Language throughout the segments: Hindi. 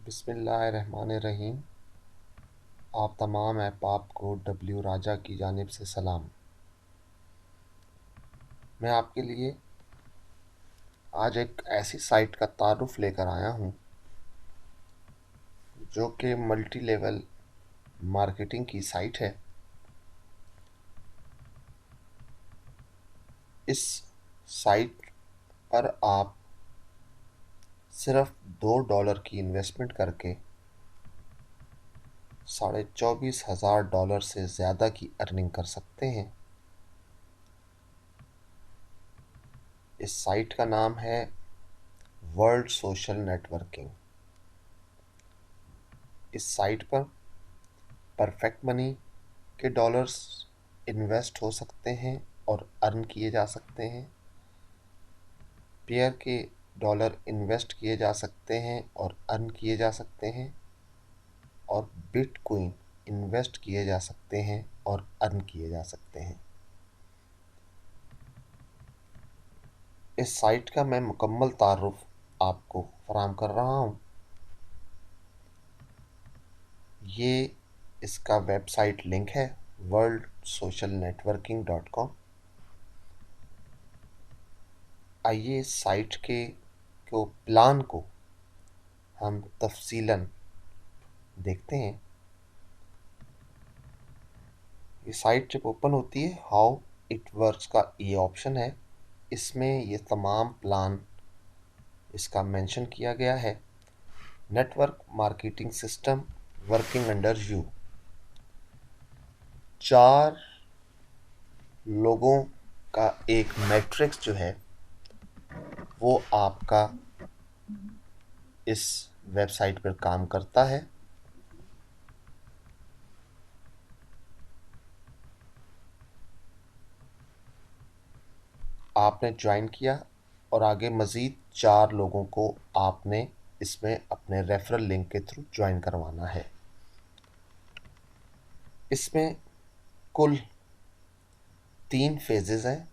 बिस्मिल्लाहिर्रहमानिर्रहीम। आप तमाम अहबाब को डब्ल्यू राजा की जानिब से सलाम। मैं आपके लिए आज एक ऐसी साइट का तारुफ लेकर आया हूँ जो कि मल्टी लेवल मार्केटिंग की साइट है। इस साइट पर आप सिर्फ $2 की इन्वेस्टमेंट करके $24,500 से ज़्यादा की अर्निंग कर सकते हैं। इस साइट का नाम है वर्ल्ड सोशल नेटवर्किंग। इस साइट पर परफेक्ट मनी के डॉलर्स इन्वेस्ट हो सकते हैं और अर्न किए जा सकते हैं। पेयर के डॉलर इन्वेस्ट किए जा सकते हैं और अर्न किए जा सकते हैं, और बिटकॉइन इन्वेस्ट किए जा सकते हैं और अर्न किए जा सकते हैं। इस साइट का मैं मुकम्मल तारुफ आपको फराहम कर रहा हूँ। ये इसका वेबसाइट लिंक है worldsocialnetworking.com। आइए इस साइट के प्लान को हम तफसीलन देखते हैं। ये साइट जब ओपन होती है, हाउ इट वर्क्स का ये ऑप्शन है। इसमें ये तमाम प्लान इसका मेंशन किया गया है। Network marketing system working under you. 4 लोगों का एक मैट्रिक्स जो है वो आपका इस वेबसाइट पर काम करता है। आपने ज्वाइन किया और आगे मज़ीद 4 लोगों को आपने इसमें अपने रेफरल लिंक के थ्रू ज्वाइन करवाना है। इसमें कुल 3 फेजेस हैं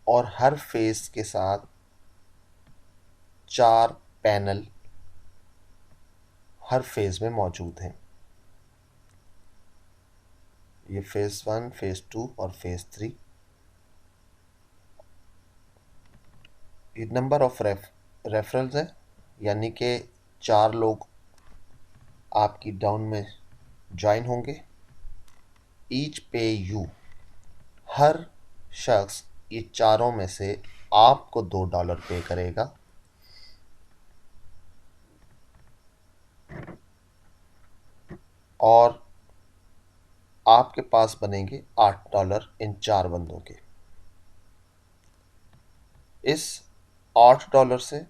और हर फेज के साथ 4 पैनल हर फेज में मौजूद हैं। ये फेज 1, फेज 2 और फेज 3। ये नंबर ऑफ रेफरल्स है, यानी कि 4 लोग आपकी डाउन में ज्वाइन होंगे। ईच पे यू, हर शख्स ये चारों में से आपको $2 पे करेगा। और आपके पास बनेंगे $8 इन 4 बंदों के। इस $8 से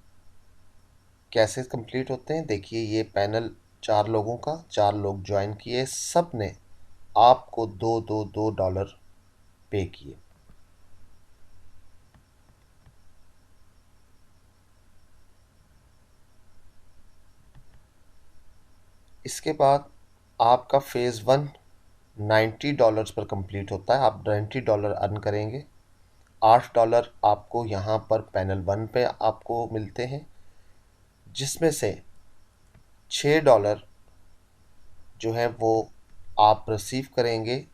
कैसे कंप्लीट होते हैं, देखिए ये पैनल 4 लोगों का, 4 लोग ज्वाइन किए, सब ने आपको $2 पे किए। इसके बाद आपका फेज़ 1 $90 पर कंप्लीट होता है। आप $90 अर्न करेंगे। $8 आपको यहाँ पर पैनल 1 पे आपको मिलते हैं, जिसमें से $6 जो है वो आप रिसीव करेंगे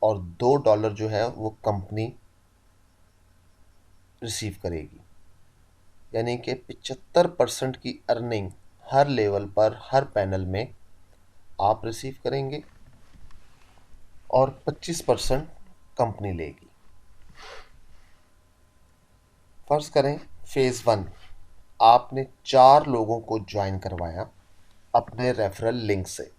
और $2 जो है वो कंपनी रिसीव करेगी। यानी कि 75% की अर्निंग हर लेवल पर, हर पैनल में आप रिसीव करेंगे और 25% कंपनी लेगी। फर्ज करें फेज़ 1 आपने 4 लोगों को ज्वाइन करवाया अपने रेफरल लिंक से।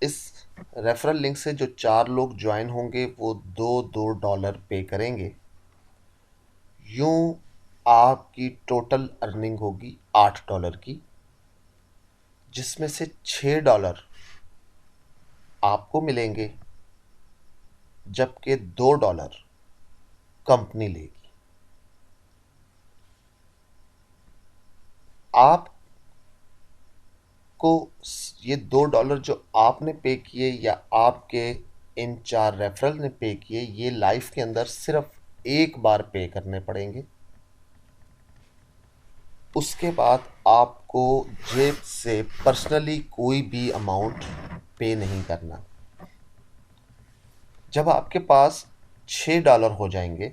इस रेफरल लिंक से जो 4 लोग ज्वाइन होंगे वो $2 पे करेंगे। यूं आपकी टोटल अर्निंग होगी $8 की, जिसमें से $6 आपको मिलेंगे, जबकि $2 कंपनी लेगी। आपको ये $2 जो आपने पे किए या आपके इन 4 रेफरल ने पे किए, ये लाइफ के अंदर सिर्फ एक बार पे करने पड़ेंगे। उसके बाद आपको जेब से पर्सनली कोई भी अमाउंट पे नहीं करना। जब आपके पास $6 हो जाएंगे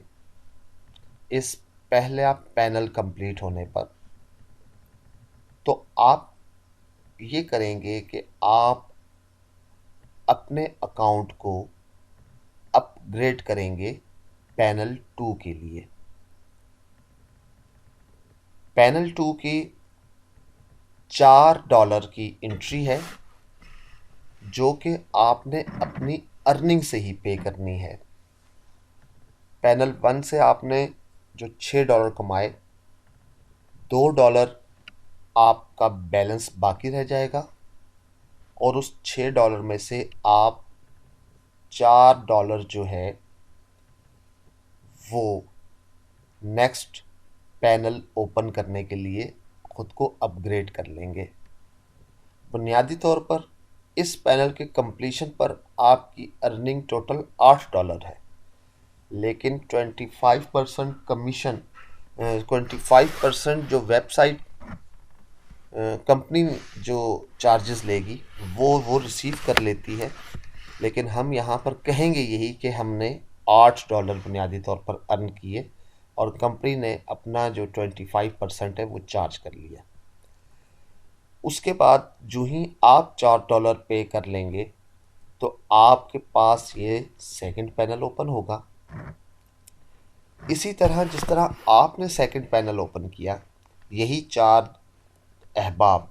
इस पहले आप पैनल कंप्लीट होने पर, तो आप ये करेंगे कि आप अपने अकाउंट को अपग्रेड करेंगे पैनल 2 के लिए। पैनल 2 की $4 की एंट्री है जो कि आपने अपनी अर्निंग से ही पे करनी है। पैनल 1 से आपने जो $6 कमाए, $2 आपका बैलेंस बाकी रह जाएगा और उस $6 में से आप $4 जो है वो नेक्स्ट पैनल ओपन करने के लिए खुद को अपग्रेड कर लेंगे। बुनियादी तौर पर इस पैनल के कंप्लीशन पर आपकी अर्निंग टोटल $8 है, लेकिन 25% कमीशन 25% जो वेबसाइट कंपनी जो चार्जेस लेगी वो रिसीव कर लेती है। लेकिन हम यहाँ पर कहेंगे यही कि हमने $8 बुनियादी तौर पर अर्न किए और कंपनी ने अपना जो 25% है वो चार्ज कर लिया। उसके बाद जो ही आप $4 पे कर लेंगे तो आपके पास ये सेकंड पैनल ओपन होगा। इसी तरह जिस तरह आपने सेकंड पैनल ओपन किया, यही 4 अहबाब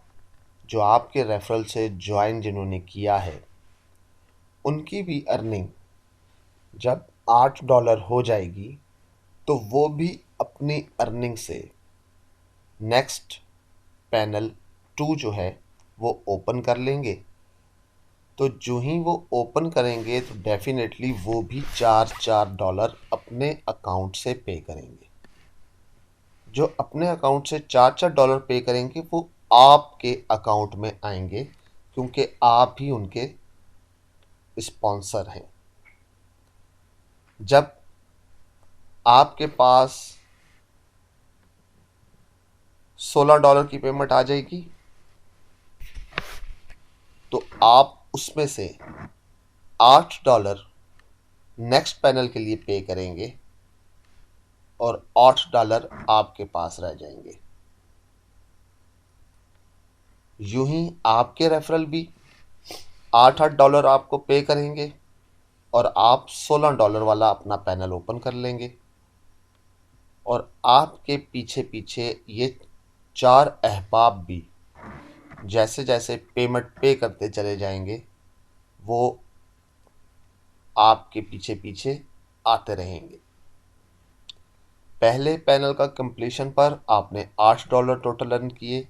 जो आपके रेफरल से ज्वाइन जिन्होंने किया है, उनकी भी अर्निंग जब $8 हो जाएगी तो वो भी अपनी अर्निंग से नेक्स्ट पैनल 2 जो है वो ओपन कर लेंगे। तो जो ही वो ओपन करेंगे तो डेफिनेटली वो भी $4 अपने अकाउंट से पे करेंगे। जो अपने अकाउंट से $4 पे करेंगे वो आपके अकाउंट में आएंगे क्योंकि आप ही उनके स्पॉन्सर हैं। जब आपके पास $16 की पेमेंट आ जाएगी तो आप उसमें से $8 नेक्स्ट पैनल के लिए पे करेंगे और $8 आपके पास रह जाएंगे। यूं ही आपके रेफरल भी $8 आपको पे करेंगे और आप $16 वाला अपना पैनल ओपन कर लेंगे और आपके पीछे पीछे ये 4 अहबाब भी जैसे जैसे पेमेंट पे करते चले जाएंगे वो आपके पीछे पीछे आते रहेंगे। पहले पैनल का कंप्लीशन पर आपने $8 टोटल अर्न किए,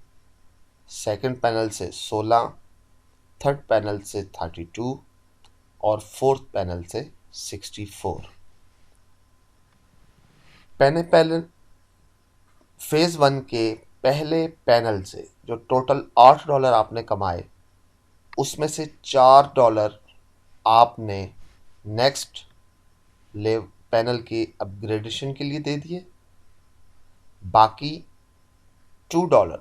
सेकंड पैनल से 16, थर्ड पैनल से 32 और फोर्थ पैनल से 64। पैनल फेज 1 के पहले पैनल से जो टोटल $8 आपने कमाए, उसमें से $4 आपने नेक्स्ट पैनल की अपग्रेडेशन के लिए दे दिए। बाकी $2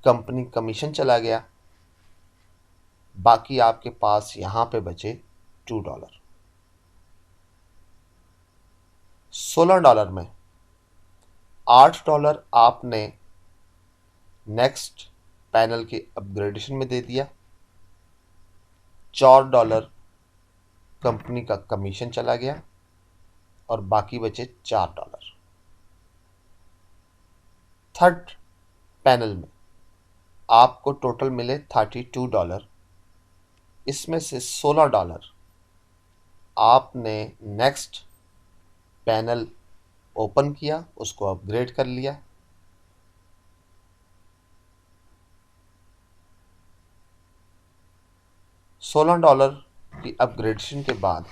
कंपनी कमीशन चला गया। बाकी आपके पास यहाँ पे बचे $2। $16 में $8 आपने नेक्स्ट पैनल के अपग्रेडेशन में दे दिया। $4 कंपनी का कमीशन चला गया और बाकी बचे $4। थर्ड पैनल में आपको टोटल मिले $32। इसमें से $16 आपने नेक्स्ट पैनल ओपन किया, उसको अपग्रेड कर लिया। $16 की अपग्रेडेशन के बाद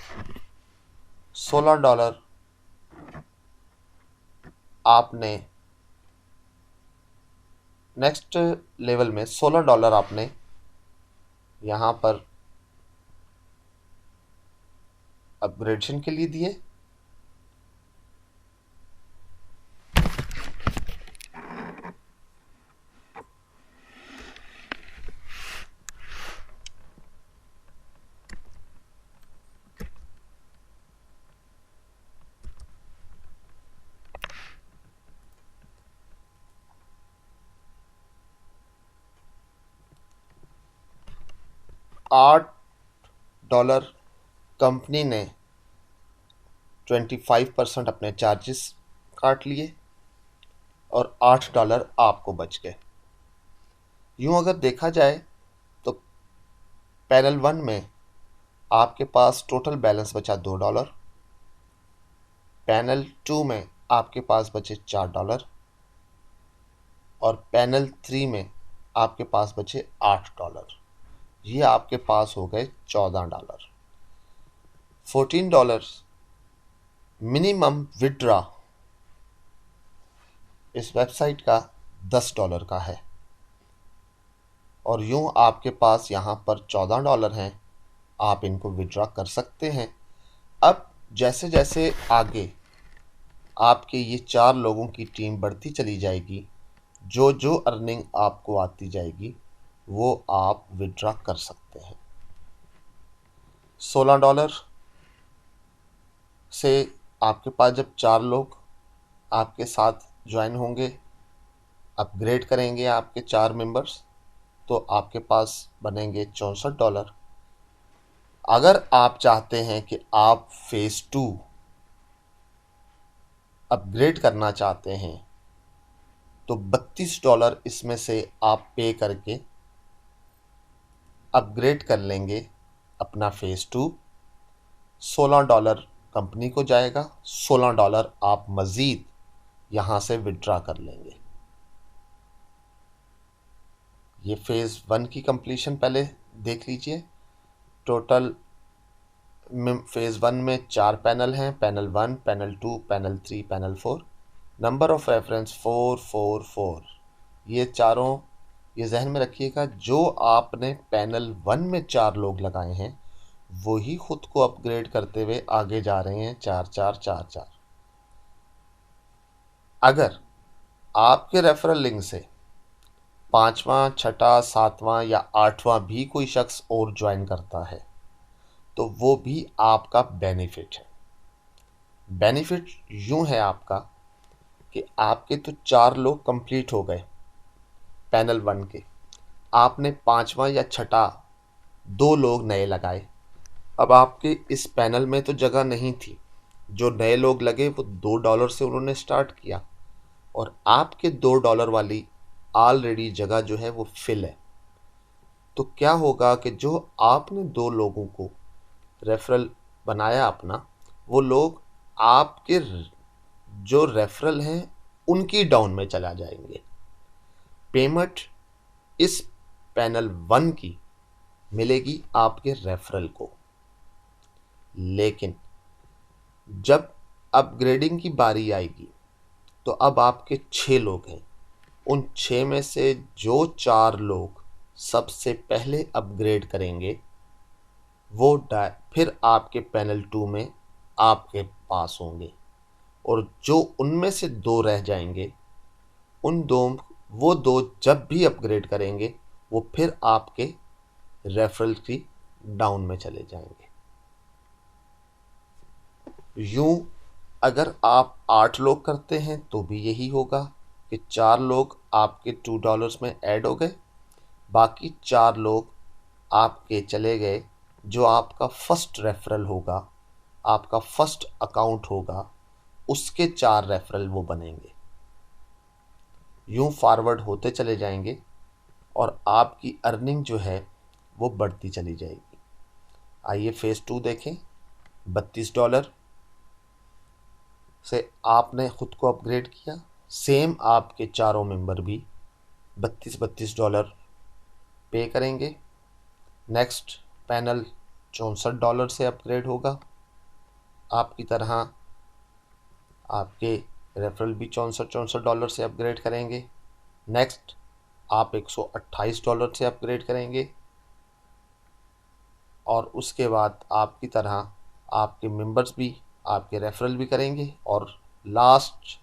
$16 आपने नेक्स्ट लेवल में $16 आपने यहाँ पर अपग्रेडेशन के लिए दिए। $8 कंपनी ने 25% अपने चार्जेस काट लिए और $8 आपको बच गए। यूँ अगर देखा जाए तो पैनल 1 में आपके पास टोटल बैलेंस बचा $2, पैनल 2 में आपके पास बचे $4 और पैनल 3 में आपके पास बचे $8। ये आपके पास हो गए $14। $14 मिनिमम विड्रा इस वेबसाइट का $10 का है और यूं आपके पास यहाँ पर $14 हैं, आप इनको विड्रा कर सकते हैं। अब जैसे जैसे आगे आपके ये 4 लोगों की टीम बढ़ती चली जाएगी, जो जो अर्निंग आपको आती जाएगी वो आप विड्रा कर सकते हैं। $16 से आपके पास जब 4 लोग आपके साथ ज्वाइन होंगे, अपग्रेड करेंगे आपके 4 मेंबर्स, तो आपके पास बनेंगे $64। अगर आप चाहते हैं कि आप फेज़ 2 अपग्रेड करना चाहते हैं तो $32 इसमें से आप पे करके अपग्रेड कर लेंगे अपना फेज़ 2। $16 कंपनी को जाएगा, $16 आप मज़ीद यहाँ से विड्रा कर लेंगे। ये फेज़ 1 की कंप्लीशन पहले देख लीजिए। टोटल फेज़ 1 में 4 पैनल हैं, panel 1, panel 2, panel 3, panel 4। Number of reference 444। ये चारों ये जहन में रखिएगा, जो आपने पैनल 1 में 4 लोग लगाए हैं वही खुद को अपग्रेड करते हुए आगे जा रहे हैं 4-4-4-4। अगर आपके रेफरल लिंक से 5वां, 6ठा, 7वां या 8वां भी कोई शख्स और ज्वाइन करता है तो वो भी आपका बेनिफिट है। बेनिफिट यूं है आपका कि आपके तो 4 लोग कंप्लीट हो गए पैनल 1 के, आपने 5वां या 6ठा 2 लोग नए लगाए। अब आपके इस पैनल में तो जगह नहीं थी, जो नए लोग लगे वो $2 से उन्होंने स्टार्ट किया और आपके $2 वाली ऑलरेडी जगह जो है वो फिल है। तो क्या होगा कि जो आपने 2 लोगों को रेफरल बनाया अपना, वो लोग आपके जो रेफरल हैं उनकी डाउन में चला जाएंगे। पेमेंट इस पैनल 1 की मिलेगी आपके रेफरल को, लेकिन जब अपग्रेडिंग की बारी आएगी तो अब आपके 6 लोग हैं, उन 6 में से जो 4 लोग सबसे पहले अपग्रेड करेंगे वो फिर आपके पैनल 2 में आपके पास होंगे और जो उनमें से 2 रह जाएंगे, वो दो जब भी अपग्रेड करेंगे वो फिर आपके रेफरल की डाउन में चले जाएंगे। यूं अगर आप 8 लोग करते हैं तो भी यही होगा कि 4 लोग आपके $2 में ऐड हो गए, बाकी 4 लोग आपके चले गए, जो आपका फर्स्ट रेफरल होगा, आपका फर्स्ट अकाउंट होगा, उसके 4 रेफरल वो बनेंगे। यूं फॉरवर्ड होते चले जाएंगे और आपकी अर्निंग जो है वो बढ़ती चली जाएगी। आइए फेज़ 2 देखें। $32 से आपने ख़ुद को अपग्रेड किया, सेम आपके चारों मेंबर भी $32 पे करेंगे। नेक्स्ट पैनल $64 से अपग्रेड होगा, आपकी तरह आपके रेफरल भी $64 से अपग्रेड करेंगे। नेक्स्ट आप $128 से अपग्रेड करेंगे और उसके बाद आपकी तरह आपके मेंबर्स भी आपके रेफरल भी करेंगे और लास्ट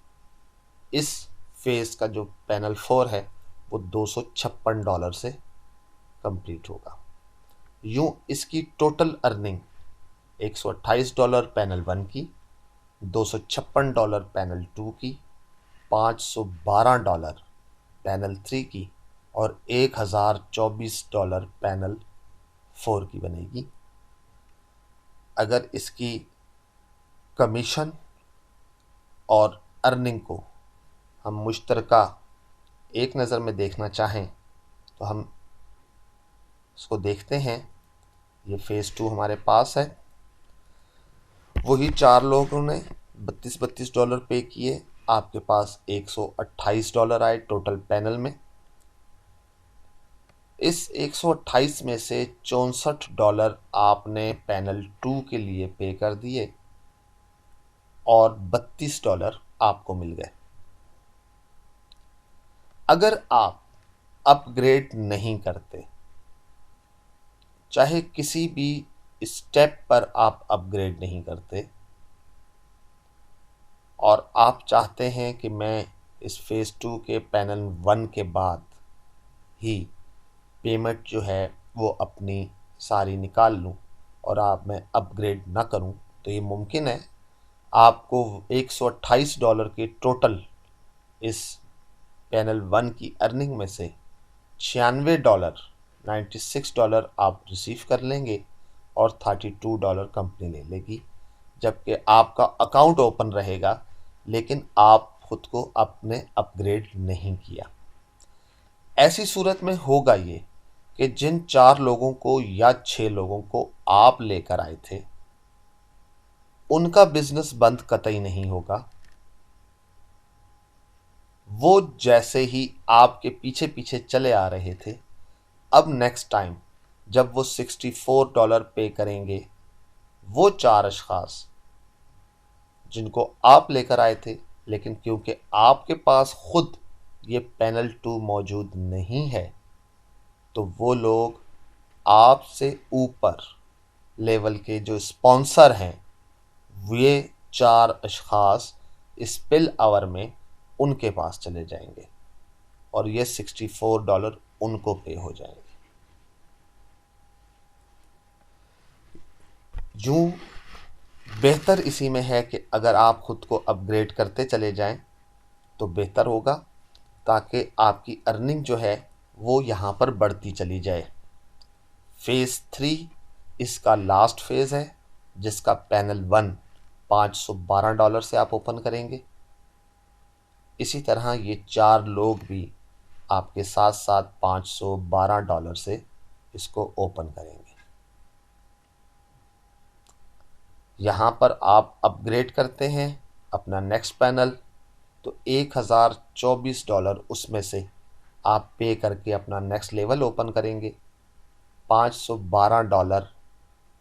इस फेज़ का जो पैनल 4 है वो $256 से कंप्लीट होगा। यूं इसकी टोटल अर्निंग $128 पैनल 1 की, $256 पैनल 2 की, $512 पैनल 3 की और $1024 पैनल 4 की बनेगी। अगर इसकी कमीशन और अर्निंग को हम मुश्तरका एक नज़र में देखना चाहें तो हम इसको देखते हैं। ये फेज़ 2 हमारे पास है। वही 4 लोगों ने $32 पे किए, आपके पास $128 आए टोटल पैनल में। इस 128 में से $64 आपने पैनल 2 के लिए पे कर दिए और $32 आपको मिल गए। अगर आप अपग्रेड नहीं करते, चाहे किसी भी स्टेप पर आप अपग्रेड नहीं करते, और आप चाहते हैं कि मैं इस फेज़ 2 के पैनल 1 के बाद ही पेमेंट जो है वो अपनी सारी निकाल लूं और मैं अपग्रेड ना करूं, तो ये मुमकिन है। आपको $128 के टोटल इस पैनल 1 की अर्निंग में से $96 आप रिसीव कर लेंगे और $32 कंपनी ले लेगी, जबकि आपका अकाउंट ओपन रहेगा लेकिन आप खुद को अपने अपग्रेड नहीं किया। ऐसी सूरत में होगा ये कि जिन 4 लोगों को या 6 लोगों को आप लेकर आए थे उनका बिजनेस बंद कतई नहीं होगा। वो जैसे ही आपके पीछे पीछे चले आ रहे थे, अब नेक्स्ट टाइम जब वो $64 पे करेंगे, वो 4 अशखास जिनको आप लेकर आए थे, लेकिन क्योंकि आपके पास खुद ये पैनल 2 मौजूद नहीं है, तो वो लोग आपसे ऊपर लेवल के जो स्पॉन्सर हैं, वे 4 अशखास स्पिल आवर में उनके पास चले जाएंगे और ये $64 उनको पे हो जाएंगे। यूं बेहतर इसी में है कि अगर आप खुद को अपग्रेड करते चले जाएं तो बेहतर होगा, ताकि आपकी अर्निंग जो है वो यहाँ पर बढ़ती चली जाए। फेज़ 3 इसका लास्ट फेज़ है, जिसका पैनल 1 $512 से आप ओपन करेंगे। इसी तरह ये 4 लोग भी आपके साथ साथ $512 से इसको ओपन करेंगे। यहाँ पर आप अपग्रेड करते हैं अपना नेक्स्ट पैनल, तो $1024 उसमें से आप पे करके अपना नेक्स्ट लेवल ओपन करेंगे। $512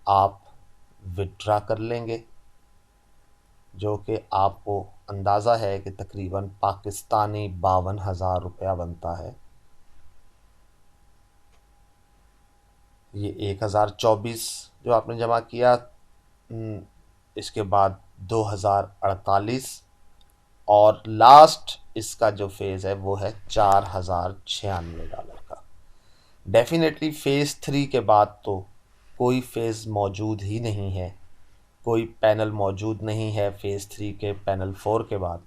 आप विड्रा कर लेंगे, जो कि आपको अंदाज़ा है कि तकरीबन पाकिस्तानी 52,000 रुपया बनता है। ये 1024 जो आपने जमा किया, इसके बाद 2048 और लास्ट इसका जो फेज़ है वो है $4096 का। डेफिनेटली फ़ेज़ 3 के बाद तो कोई फेज़ मौजूद ही नहीं है, कोई पैनल मौजूद नहीं है फ़ेज़ 3 के पैनल 4 के बाद।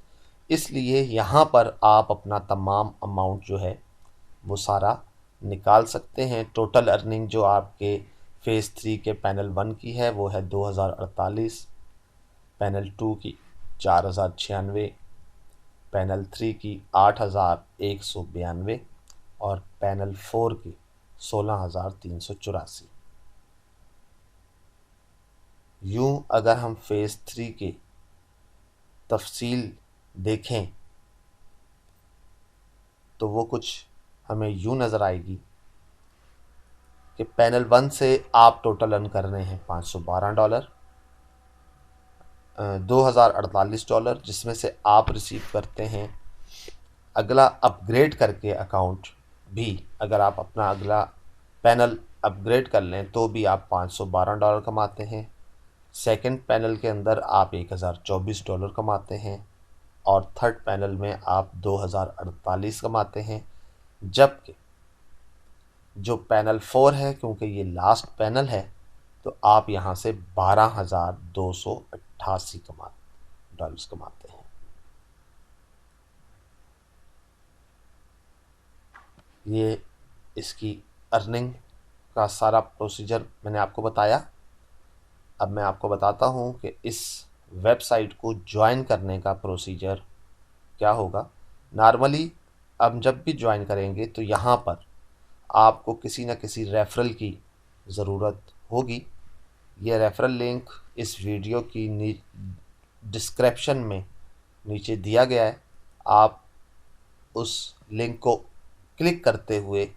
इसलिए यहाँ पर आप अपना तमाम अमाउंट जो है वो सारा निकाल सकते हैं। टोटल अर्निंग जो आपके फ़ेज़ 3 के पैनल 1 की है वो है 2048, पैनल 2 की 4096, पैनल 3 की 8192 और पैनल 4 की 16384। यूं अगर हम फ़ेज़ 3 के तफसील देखें तो वो कुछ हमें यूं नज़र आएगी कि पैनल 1 से आप टोटल अर्न कर रहे हैं $512, $2048, जिसमें से आप रिसीव करते हैं अगला अपग्रेड करके अकाउंट भी। अगर आप अपना अगला पैनल अपग्रेड कर लें तो भी आप $512 कमाते हैं। सेकंड पैनल के अंदर आप $1024 कमाते हैं और थर्ड पैनल में आप 2048 कमाते हैं। जबकि जो पैनल 4 है, क्योंकि ये लास्ट पैनल है, तो आप यहाँ से $12,288 कमाते हैं। ये इसकी अर्निंग का सारा प्रोसीजर मैंने आपको बताया। अब मैं आपको बताता हूँ कि इस वेबसाइट को ज्वाइन करने का प्रोसीजर क्या होगा। नॉर्मली अब जब भी ज्वाइन करेंगे तो यहाँ पर आपको किसी न किसी रेफरल की ज़रूरत होगी। ये रेफरल लिंक इस वीडियो की डिस्क्रिप्शन में नीचे दिया गया है। आप उस लिंक को क्लिक करते हुए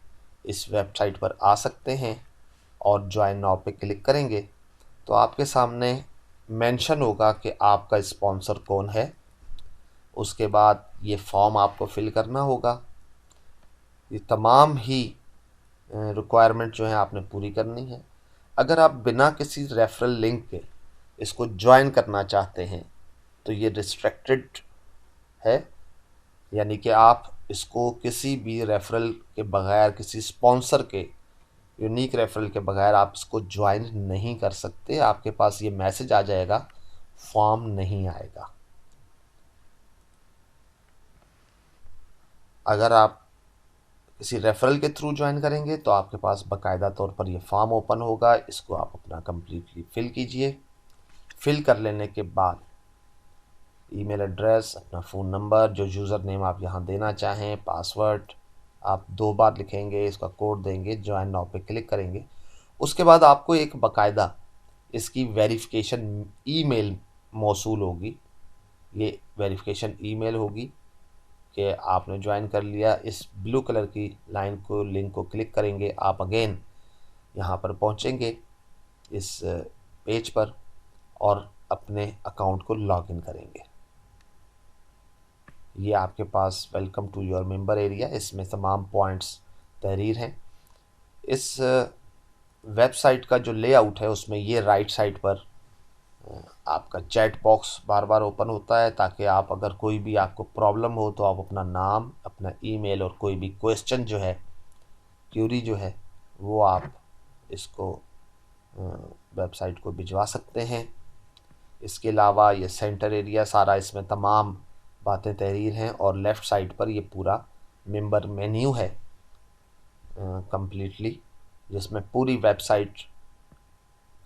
इस वेबसाइट पर आ सकते हैं और ज्वाइन नाउ पे क्लिक करेंगे तो आपके सामने मेंशन होगा कि आपका स्पॉन्सर कौन है। उसके बाद ये फॉर्म आपको फिल करना होगा। ये तमाम ही रिक्वायरमेंट जो है आपने पूरी करनी है। अगर आप बिना किसी रेफरल लिंक के इसको ज्वाइन करना चाहते हैं तो ये रिस्ट्रिक्टेड है, यानी कि आप इसको किसी भी रेफरल के बगैर, किसी स्पॉन्सर के यूनिक रेफरल के बगैर आप इसको ज्वाइन नहीं कर सकते। आपके पास ये मैसेज आ जाएगा, फॉर्म नहीं आएगा। अगर आप किसी रेफरल के थ्रू ज्वाइन करेंगे तो आपके पास बाकायदा तौर पर ये फॉर्म ओपन होगा। इसको आप अपना कम्प्लीटली फिल कीजिए। फिल कर लेने के बाद ईमेल एड्रेस, अपना फ़ोन नंबर, जो यूज़र नेम आप यहाँ देना चाहें, पासवर्ड आप 2 बार लिखेंगे, इसका कोड देंगे, ज्वाइन नाउ पे क्लिक करेंगे। उसके बाद आपको एक बाकायदा इसकी वेरिफिकेशन ईमेल मौसूल होगी। ये वेरिफिकेशन ईमेल होगी कि आपने ज्वाइन कर लिया। इस ब्लू कलर की लाइन को, लिंक को क्लिक करेंगे, आप अगेन यहाँ पर पहुँचेंगे इस पेज पर और अपने अकाउंट को लॉगिन करेंगे। ये आपके पास welcome to your member area, इसमें तमाम पॉइंट्स तहरीर हैं। इस वेबसाइट का जो लेआउट है उसमें ये राइट साइड पर आपका चैट बॉक्स बार बार ओपन होता है, ताकि आप अगर कोई भी आपको प्रॉब्लम हो तो आप अपना नाम, अपना ईमेल और कोई भी क्वेश्चन जो है, क्यूरी जो है, वो आप इसको वेबसाइट को भिजवा सकते हैं। इसके अलावा ये सेंटर एरिया सारा, इसमें तमाम बातें तहरीर हैं और लेफ़्ट साइड पर ये पूरा मेंबर मेन्यू है कंप्लीटली, जिसमें पूरी वेबसाइट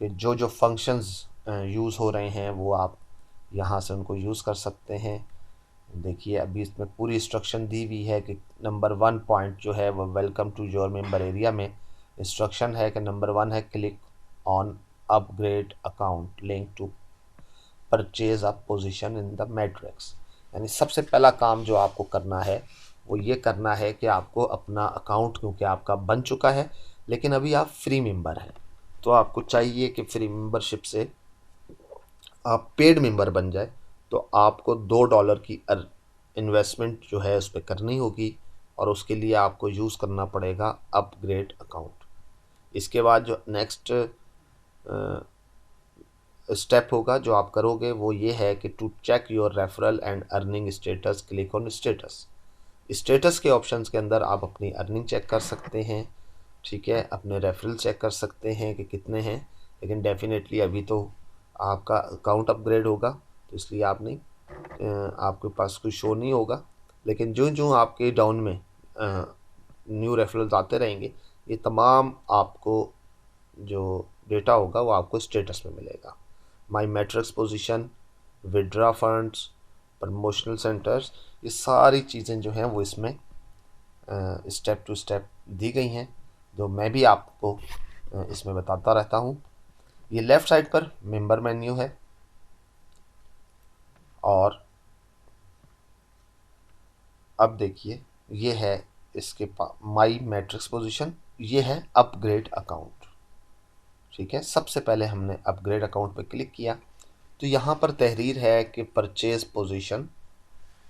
के जो जो फंक्शंस यूज़ हो रहे हैं वो आप यहाँ से उनको यूज़ कर सकते हैं। देखिए अभी इसमें पूरी इंस्ट्रक्शन दी हुई है कि नंबर 1 पॉइंट जो है वो welcome to your member area में इंस्ट्रक्शन है कि नंबर 1 है click on upgrade account link to purchase a position in the matrix. यानी सबसे पहला काम जो आपको करना है वो ये करना है कि आपको अपना अकाउंट, क्योंकि आपका बन चुका है लेकिन अभी आप फ्री मेंबर हैं, तो आपको चाहिए कि फ्री मेंबरशिप से आप पेड मेंबर बन जाए। तो आपको $2 की इन्वेस्टमेंट जो है उस पर करनी होगी और उसके लिए आपको यूज़ करना पड़ेगा अपग्रेड अकाउंट। इसके बाद जो नेक्स्ट स्टेप होगा जो आप करोगे वो ये है कि to check your referral and earning status, click on status. Status के ऑप्शंस के अंदर आप अपनी अर्निंग चेक कर सकते हैं, ठीक है, अपने रेफरल चेक कर सकते हैं कि कितने हैं। लेकिन डेफिनेटली अभी तो आपका अकाउंट अपग्रेड होगा तो इसलिए आप नहीं, आपके पास कोई शो नहीं होगा। लेकिन जो जो आपके डाउन में न्यू रेफरल्स आते रहेंगे, ये तमाम आपको जो डेटा होगा वो आपको स्टेटस में मिलेगा। My matrix position, withdraw funds, promotional centres, ये सारी चीज़ें जो हैं वो इसमें स्टेप टू स्टेप दी गई हैं, जो मैं भी आपको इसमें बताता रहता हूँ। ये लेफ़्ट साइड पर मेंबर मेन्यू है और अब देखिए ये है इसके माई मैट्रिक्स पोजीशन, ये है अपग्रेड अकाउंट, ठीक है। सबसे पहले हमने अपग्रेड अकाउंट पर क्लिक किया तो यहाँ पर तहरीर है कि purchase position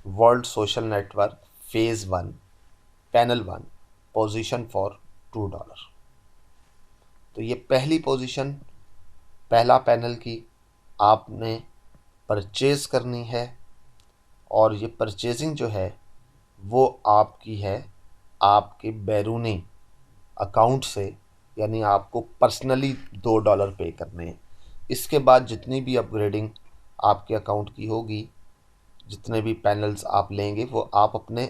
world social network phase 1 panel 1 position for $2। तो ये पहली पोजीशन, पहला पैनल की आपने परचेज करनी है और ये परचेजिंग जो है वो आपकी है आपके बैरूनी अकाउंट से, यानी आपको पर्सनली $2 पे करने हैं। इसके बाद जितनी भी अपग्रेडिंग आपके अकाउंट की होगी, जितने भी पैनल्स आप लेंगे वो आप अपने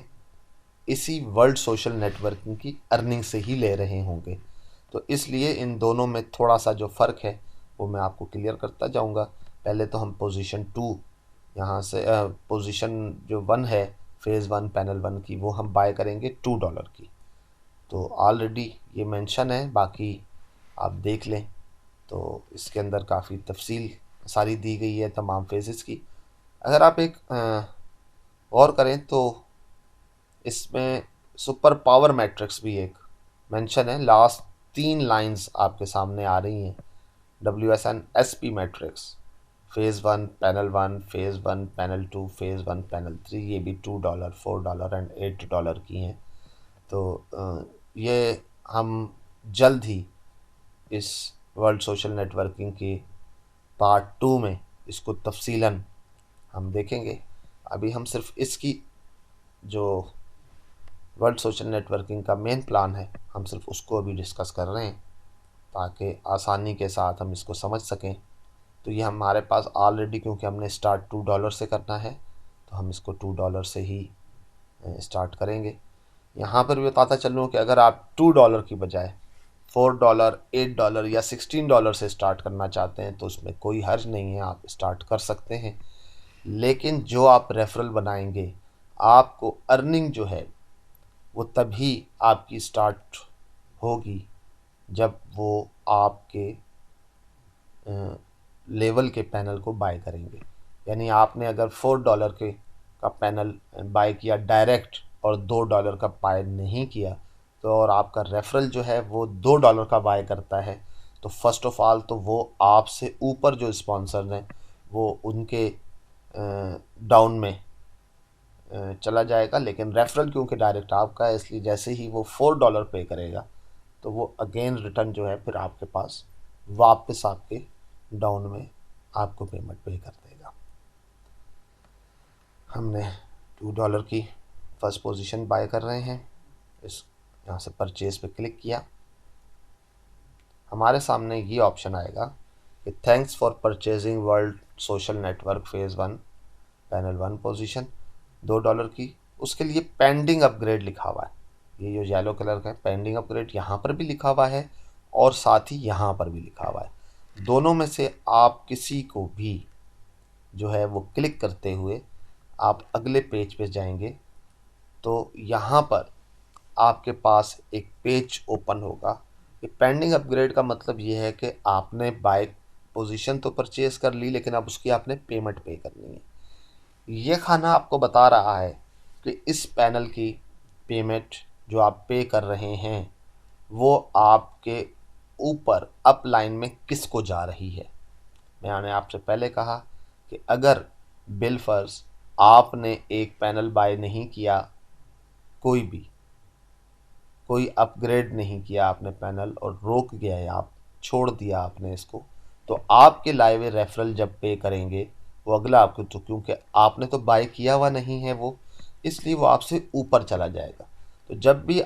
इसी वर्ल्ड सोशल नेटवर्किंग की अर्निंग से ही ले रहे होंगे। तो इसलिए इन दोनों में थोड़ा सा जो फ़र्क है वो मैं आपको क्लियर करता जाऊंगा। पहले तो हम पोजीशन 2 यहाँ से पोजीशन जो 1 है फेज़ 1 पैनल 1 की, वो हम बाय करेंगे $2 की। तो ऑलरेडी ये मेंशन है, बाकी आप देख लें तो इसके अंदर काफ़ी तफसील सारी दी गई है तमाम फेजेस की। अगर आप एक गौर करें तो इसमें सुपर पावर मैट्रिक्स भी एक मेंशन है। लास्ट 3 लाइंस आपके सामने आ रही हैं। WSN-SP matrix phase 1 panel 1, phase 1 panel 2, phase 1 panel 3, ये भी $2, $4 एंड $8 की हैं। तो ये हम जल्द ही इस वर्ल्ड सोशल नेटवर्किंग के पार्ट 2 में इसको तफसीलन हम देखेंगे। अभी हम सिर्फ इसकी जो वर्ल्ड सोशल नेटवर्किंग का मेन प्लान है हम सिर्फ उसको अभी डिस्कस कर रहे हैं ताकि आसानी के साथ हम इसको समझ सकें। तो ये हमारे पास ऑलरेडी, क्योंकि हमने स्टार्ट $2 से करना है तो हम इसको $2 से ही स्टार्ट करेंगे। यहाँ पर भी बताता चलूँ कि अगर आप $2 की बजाय $4, $8 या $16 से स्टार्ट करना चाहते हैं तो उसमें कोई हर्ज नहीं है, आप स्टार्ट कर सकते हैं। लेकिन जो आप रेफरल बनाएंगे आपको अर्निंग जो है वो तभी आपकी स्टार्ट होगी जब वो आपके लेवल के पैनल को बाय करेंगे। यानी आपने अगर $4 के का पैनल बाय किया डायरेक्ट और $2 का बाय नहीं किया तो और आपका रेफरल जो है वो $2 का बाय करता है तो फर्स्ट ऑफ ऑल तो वो आपसे ऊपर जो स्पॉन्सर हैं वो उनके डाउन में चला जाएगा। लेकिन रेफरल क्योंकि डायरेक्ट आपका है इसलिए जैसे ही वो $4 पे करेगा तो वो अगेन रिटर्न जो है फिर आपके पास वापस आपके डाउन में आपको पेमेंट पे कर देगा। हमने $2 की फर्स्ट पोजीशन बाय कर रहे हैं। इस यहाँ से परचेज पे क्लिक किया, हमारे सामने ये ऑप्शन आएगा कि thanks for purchasing world social network phase 1 panel 1 position $2 की। उसके लिए पेंडिंग अपग्रेड लिखा हुआ है, ये जो येलो कलर का है पेंडिंग अपग्रेड यहाँ पर भी लिखा हुआ है और साथ ही यहाँ पर भी लिखा हुआ है। दोनों में से आप किसी को भी जो है वो क्लिक करते हुए आप अगले पेज पे जाएंगे तो यहाँ पर आपके पास एक पेज ओपन होगा। ये पेंडिंग अपग्रेड का मतलब ये है कि आपने बाय पोजीशन तो परचेज कर ली लेकिन अब उसकी आपने पेमेंट पे करनी है। ये खाना आपको बता रहा है कि इस पैनल की पेमेंट जो आप पे कर रहे हैं वो आपके ऊपर अप लाइन में किसको जा रही है। मैंने आपसे पहले कहा कि अगर बिल फर्ज आपने एक पैनल बाय नहीं किया, कोई अपग्रेड नहीं किया आपने पैनल और रोक गया है, आप छोड़ दिया आपने इसको, तो आपके लाए हुए रेफरल जब पे करेंगे वो अगला आपको, तो क्योंकि आपने तो बाय किया हुआ नहीं है वो, इसलिए वो आपसे ऊपर चला जाएगा। तो जब भी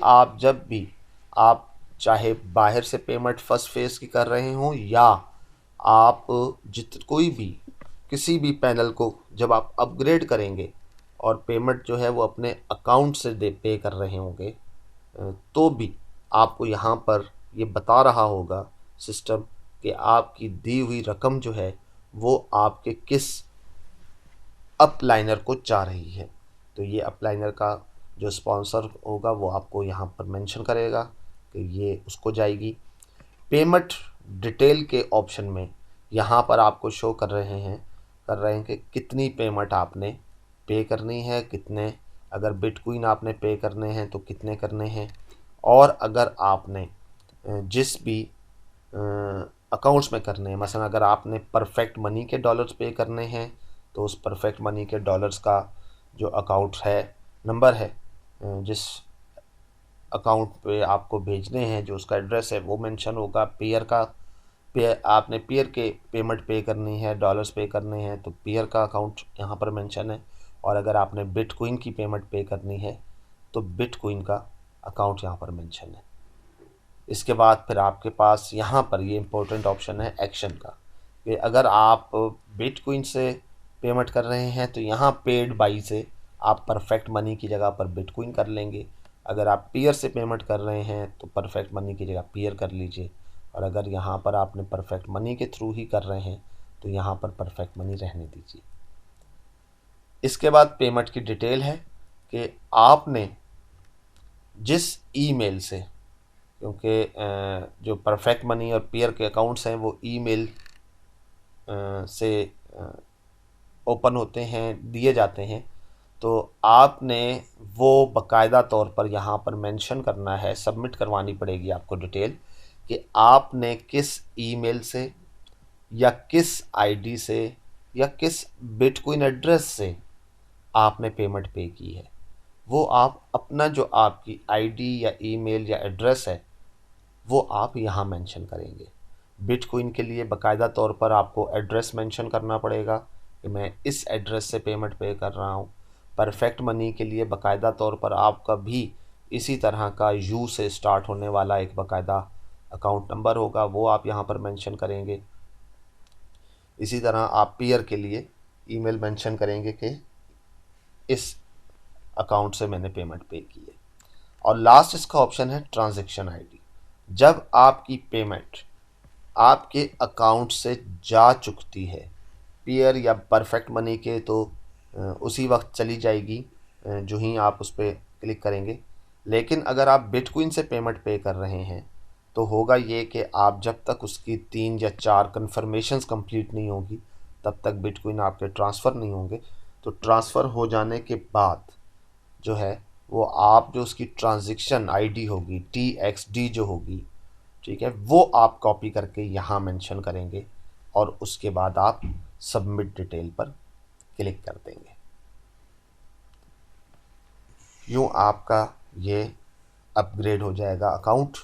आप चाहे बाहर से पेमेंट फर्स्ट फेज़ की कर रहे हों या आप कोई भी किसी भी पैनल को जब आप अपग्रेड करेंगे और पेमेंट जो है वो अपने अकाउंट से पे कर रहे होंगे तो भी आपको यहाँ पर ये बता रहा होगा सिस्टम कि आपकी दी हुई रकम जो है वो आपके किस अपलाइनर को जा रही है। तो ये अपलाइनर का जो स्पॉन्सर होगा वो आपको यहाँ पर मेंशन करेगा कि ये उसको जाएगी। पेमेंट डिटेल के ऑप्शन में यहाँ पर आपको शो कर रहे हैं कि कितनी पेमेंट आपने पे करनी है, कितने अगर बिटकॉइन आपने पे करने हैं तो कितने करने हैं, और अगर आपने जिस भी अकाउंट्स में करने हैं, मसलन अगर आपने परफेक्ट मनी के डॉलर्स पे करने हैं तो उस परफेक्ट मनी के डॉलर्स का जो अकाउंट है नंबर है जिस अकाउंट पे आपको भेजने हैं जो उसका एड्रेस है वो मेंशन होगा। आपने पेयर के पेमेंट पे करनी है, डॉलर्स पे करने हैं तो पेयर का अकाउंट यहाँ पर मेंशन है, और अगर आपने बिटकॉइन की पेमेंट पे करनी है तो बिटकॉइन का अकाउंट यहाँ पर मेंशन है। इसके बाद फिर आपके पास यहाँ पर ये इम्पोर्टेंट ऑप्शन है एक्शन का, कि अगर आप बिटकॉइन से पेमेंट कर रहे हैं तो यहाँ पेड बाई से आप परफेक्ट मनी की जगह पर बिटकॉइन कर लेंगे, अगर आप पीयर से पेमेंट कर रहे हैं तो परफेक्ट मनी की जगह पीयर कर लीजिए, और अगर यहाँ पर आपने परफेक्ट मनी के थ्रू ही कर रहे हैं तो यहाँ पर परफेक्ट मनी रहने दीजिए। इसके बाद पेमेंट की डिटेल है कि आपने जिस ईमेल से, क्योंकि जो परफेक्ट मनी और पीयर के अकाउंट्स हैं वो ईमेल से ओपन होते हैं, दिए जाते हैं, तो आपने वो बाकायदा तौर पर यहाँ पर मेंशन करना है, सबमिट करवानी पड़ेगी आपको डिटेल कि आपने किस ईमेल से या किस आईडी से या किस बिटकॉइन एड्रेस से आपने पेमेंट पे की है। वो आप अपना जो आपकी आईडी या ईमेल या एड्रेस है वो आप यहाँ मेंशन करेंगे। बिटकॉइन के लिए बाकायदा तौर पर आपको एड्रेस मेंशन करना पड़ेगा कि मैं इस एड्रेस से पेमेंट पे कर रहा हूँ। परफेक्ट मनी के लिए बाकायदा तौर पर आपका भी इसी तरह का यू से स्टार्ट होने वाला एक बाकायदा अकाउंट नंबर होगा, वो आप यहाँ पर मेंशन करेंगे। इसी तरह आप पीयर के लिए ईमेल मेंशन करेंगे कि इस अकाउंट से मैंने पेमेंट पे की है। और लास्ट इसका ऑप्शन है ट्रांजैक्शन आईडी। जब आपकी पेमेंट आपके अकाउंट से जा चुकती है, पीयर या परफेक्ट मनी के, तो उसी वक्त चली जाएगी जो ही आप उस पर क्लिक करेंगे। लेकिन अगर आप बिटकॉइन से पेमेंट पे कर रहे हैं तो होगा ये कि आप जब तक उसकी 3 या 4 कन्फर्मेशंस कंप्लीट नहीं होगी तब तक बिटकॉइन आपके ट्रांसफ़र नहीं होंगे। तो ट्रांसफ़र हो जाने के बाद जो है वो आप जो उसकी ट्रांजैक्शन आईडी होगी, TXD जो होगी, ठीक है, वो आप कॉपी करके यहाँ मेंशन करेंगे और उसके बाद आप सबमिट डिटेल पर क्लिक कर देंगे। यूँ आपका ये अपग्रेड हो जाएगा अकाउंट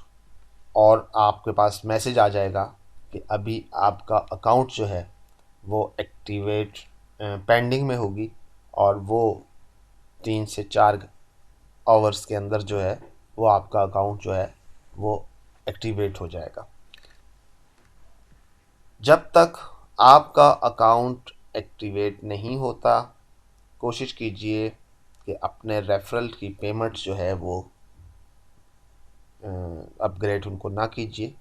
और आपके पास मैसेज आ जाएगा कि अभी आपका अकाउंट जो है वो एक्टिवेट पेंडिंग में होगी और वो 3 से 4 आवर्स के अंदर जो है वो आपका अकाउंट जो है वो एक्टिवेट हो जाएगा। जब तक आपका अकाउंट एक्टिवेट नहीं होता, कोशिश कीजिए कि अपने रेफरल की पेमेंट जो है वो अपग्रेड उनको ना कीजिए।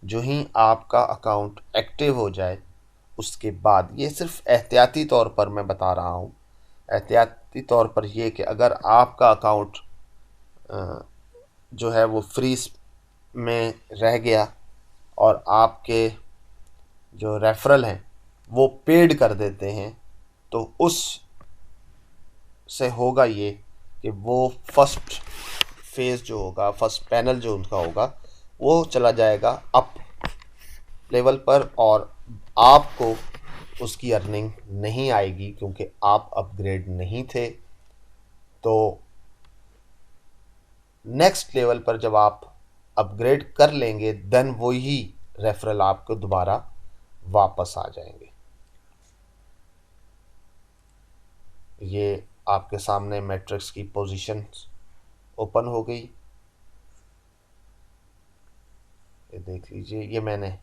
जो ही आपका अकाउंट एक्टिव हो जाए उसके बाद, ये सिर्फ एहतियाती तौर पर मैं बता रहा हूँ, एहतियाती तौर पर ये कि अगर आपका अकाउंट जो है वो फ्रीज में रह गया और आपके जो रेफरल हैं वो पेड कर देते हैं तो उस से होगा ये कि वो फर्स्ट फेज़ जो होगा, फर्स्ट पैनल जो उनका होगा वो चला जाएगा अप लेवल पर और आपको उसकी अर्निंग नहीं आएगी क्योंकि आप अपग्रेड नहीं थे। तो नेक्स्ट लेवल पर जब आप अपग्रेड कर लेंगे देन वही रेफरल आपको दोबारा वापस आ जाएंगे। ये आपके सामने मैट्रिक्स की पोजीशन ओपन हो गई, ये देख लीजिए। ये मैंने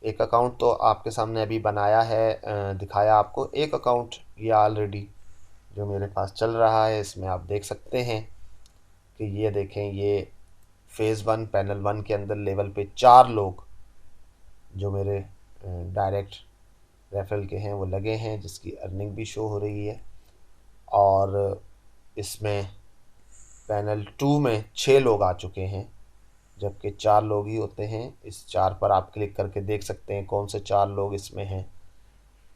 एक अकाउंट तो आपके सामने अभी बनाया है, दिखाया आपको। एक अकाउंट ये ऑलरेडी जो मेरे पास चल रहा है, इसमें आप देख सकते हैं कि ये देखें, ये फेज़ 1 पैनल 1 के अंदर लेवल पे 4 लोग जो मेरे डायरेक्ट रेफरल के हैं वो लगे हैं, जिसकी अर्निंग भी शो हो रही है। और इसमें पैनल 2 में 6 लोग आ चुके हैं जबकि 4 लोग ही होते हैं। इस 4 पर आप क्लिक करके देख सकते हैं कौन से 4 लोग इसमें हैं,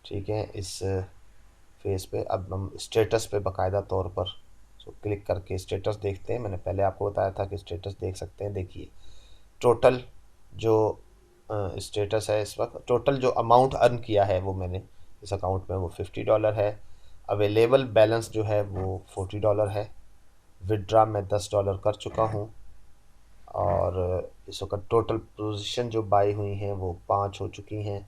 ठीक है। इस फेस पे अब हम स्टेटस पे बाकायदा तौर पर क्लिक करके स्टेटस देखते हैं। मैंने पहले आपको बताया था कि स्टेटस देख सकते हैं। देखिए टोटल जो स्टेटस है इस वक्त, टोटल जो अमाउंट अर्न किया है वो मैंने इस अकाउंट में वो $50 है। अवेलेबल बैलेंस जो है वो $40 है। विड्रा मैं $10 कर चुका हूँ और इस वक्त टोटल पोजीशन जो बाई हुई हैं वो 5 हो चुकी हैं।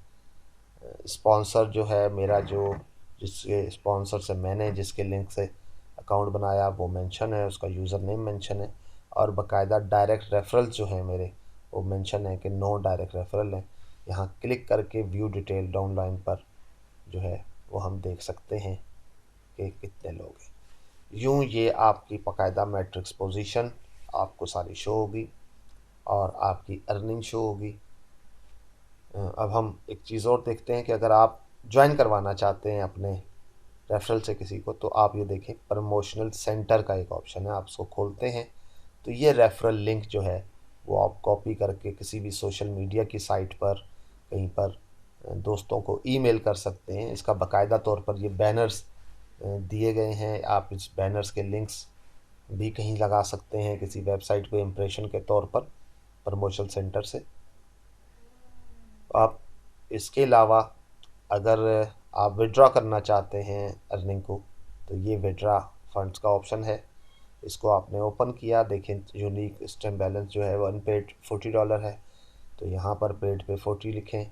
स्पॉन्सर जो है मेरा, जो जिसके स्पॉन्सर से मैंने जिसके लिंक से अकाउंट बनाया वो मेंशन है, उसका यूज़र नेम मेंशन है और बाकायदा डायरेक्ट रेफरल जो है मेरे वो मेंशन है कि 9 डायरेक्ट रेफरल हैं। यहाँ क्लिक करके व्यू डिटेल डाउन लाइन पर जो है वो हम देख सकते हैं कि कितने लोग हैं। यूँ ये आपकी बाकायदा मैट्रिक्स पोजीशन आपको सारी शो होगी और आपकी अर्निंग शो होगी। अब हम एक चीज़ और देखते हैं कि अगर आप ज्वाइन करवाना चाहते हैं अपने रेफरल से किसी को, तो आप ये देखें प्रमोशनल सेंटर का एक ऑप्शन है, आप उसको खोलते हैं तो ये रेफरल लिंक जो है वो आप कॉपी करके किसी भी सोशल मीडिया की साइट पर कहीं पर दोस्तों को ईमेल कर सकते हैं। इसका बाकायदा तौर पर ये बैनर्स दिए गए हैं, आप इस बैनर्स के लिंक्स भी कहीं लगा सकते हैं किसी वेबसाइट पे इम्प्रेशन के तौर पर प्रमोशन सेंटर से। आप इसके अलावा अगर आप विड्रॉ करना चाहते हैं अर्निंग को, तो ये विड्रॉ फंड्स का ऑप्शन है। इसको आपने ओपन किया, देखें यूनिक स्टेम बैलेंस जो है वो अनपेड $40 है, तो यहाँ पर पेड पे 40 लिखें।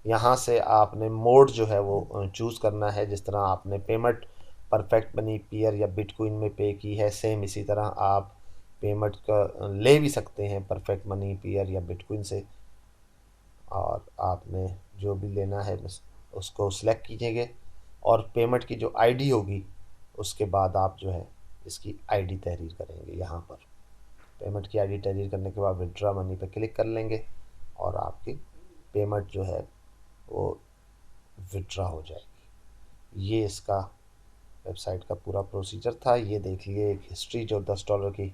यहाँ से आपने मोड जो है वो चूज़ करना है। जिस तरह आपने पेमेंट परफेक्ट मनी, पीयर या बिटकॉइन में पे की है, सेम इसी तरह आप पेमेंट का ले भी सकते हैं परफेक्ट मनी, पीयर या बिटकॉइन से। और आपने जो भी लेना है बस उसको सिलेक्ट कीजिएगा और पेमेंट की जो आईडी होगी उसके बाद आप जो है इसकी आईडी तहरीर करेंगे। यहाँ पर पेमेंट की आईडी तहरीर करने के बाद विड्रॉ मनी पर क्लिक कर लेंगे और आपकी पेमेंट जो है वो विड्रॉ हो जाएगी। ये इसका वेबसाइट का पूरा प्रोसीजर था। ये देख लिए एक हिस्ट्री जो $10 की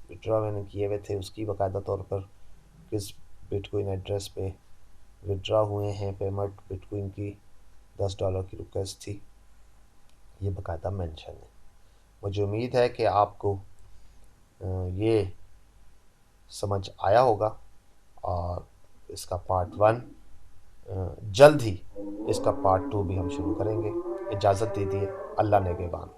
विड्रॉ मैंने किए हुए थे उसकी, बाकायदा तौर पर किस बिटकॉइन एड्रेस पे विड्रॉ हुए हैं, पेमेंट बिटकॉइन की $10 की रिक्वेस्ट थी, ये बाकायदा मेंशन है। मुझे उम्मीद है कि आपको ये समझ आया होगा और इसका पार्ट 1 जल्द ही इसका पार्ट 2 भी हम शुरू करेंगे। इजाज़त दीजिए, अल्लाह नेगेबान।